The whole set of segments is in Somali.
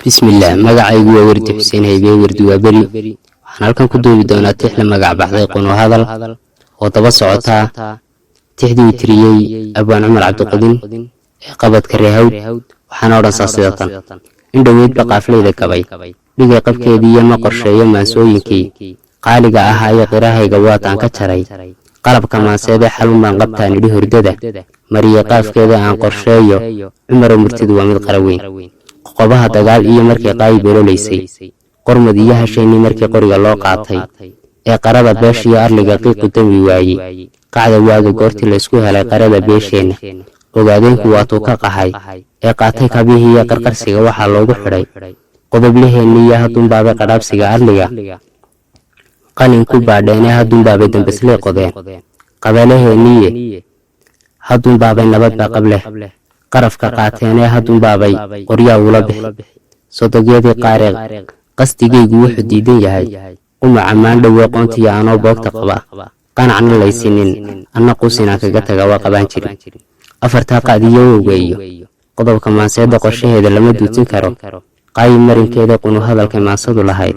bismillaah magacaygu waa Wardi Xuseen Haybe Wardi waa beri waxaan halkan ku duubi doonaa tixla magac baxday Qunu Hadal oo daba socota tixdii tiriyay Abaan Cumar Cabdiqadin ee qabadka Reehawd waxaan odhansaa sidatan in dhaweydba qaafleyda kabay dhigay qabkeedii iyo ma qorsheeyo maansooyinkii qaaliga ahaa iyo qirahayga waataan ka jaray qalabka maanseede xalun baan qabtaa nidhi hurdada mariye qaafkeeda aan qorsheeyo Cumar murtidu waa mid qaraweyn qobaha dagaal iyo markii qaayib beeloleysay qormad iyo hashayni markii qoriga loo qaatay ee qarada beeshiyo arliga qiiqu dami waayey qacda waaga goortii la isku helay qarada beesheena ogaadeenku waatuu ka qahay ee qaatay kabihii iyo qarqarsiga waxaa loogu xidhay qodoblaheenni iyo hadunbaabay qadhaabsiga arliga qalin ku baadheenee hadunbaabay dambaslee qodeen qabalaheenniye hadunbaabay nabadba qableh qarafka qaateenee hadunbaabay qoryaa ula bixi sodogyadii qaaree qasdigaygu wuxuu diidan yahay qumaca maandhowe qoontiya anoo boogta qaba qanacna laysinin anna quusinaan kaga taga waa qabaan jirin afartaa qaadiyo wowga iyo qodobka maanseeda qorshaheeda lama duutin karo qaayib marinkeeda Qunu Hadalkay maansadu lahayd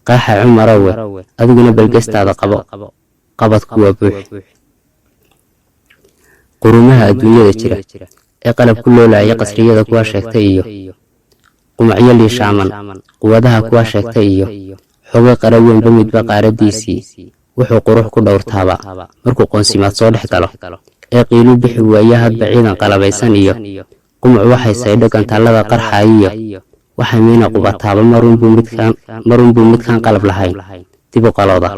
qaaxa Cumarowe adiguna balgestaada qabo qabadku waa buux qurumaha adduunyada jira ee qalab ku loolaya qasriyada kuwa sheegtay iyo qumacyo liishaaman quwadaha kuwa sheegtay iyo xogo qaraweynba midba qaaradiisii wuxuu qurux ku dhowrtaaba markuu qoonsimaad soo dhex galo ee qiilu bixi waaya hadba ciidan qalabaysan iyo qumuc waxay saydho gantaalada qarxaayiyo waxay miina qubataaba marunbuu midkaan qalab lahayn dib u qalooda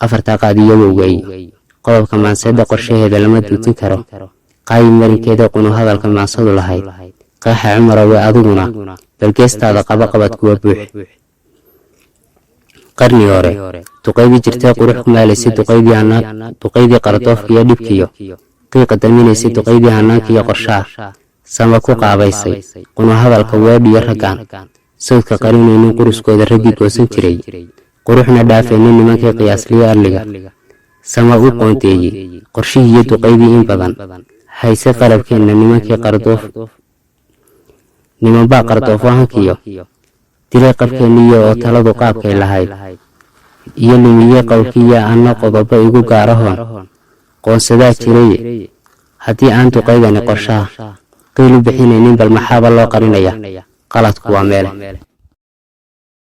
afartaa qaadiyo wowga iyo qodobka maanseeda qorshaheeda lama duutin karo qaayib marinkeeda Qunu Hadalka maansadu lahayd qaaxa Cumarowe adiguna balgeestaada qaba qabadku waa buux qarni hore duqaydii jirtay qurux ku maalaysay duqaydii qardoofka iyo dhibkiyo qiiqa daminaysay duqaydii hanaanka iyo qorshaha sama ku qaabaysay Qunu Hadalka weedhiyo raggaan sawdka qarinaynin quruskooda raggii goosan jiray quruxna dhaafaynin nimankii qiyaasliyo arliga sama u qoonteeyey qorshihii iyo duqaydii in badan hayse qalabkeenna nimanbaa qardoof ahankiyo dilay qabkeenniyo oo taladu qaabkay lahayd iyo lumiyey qowlkiiyo anna qodobo igu gaarahoon qoonsadaa jiraye haddii aan duqaydani qorshaha qiilu bixinaynin bal maxaaba loo qarinaya qaladku waa meele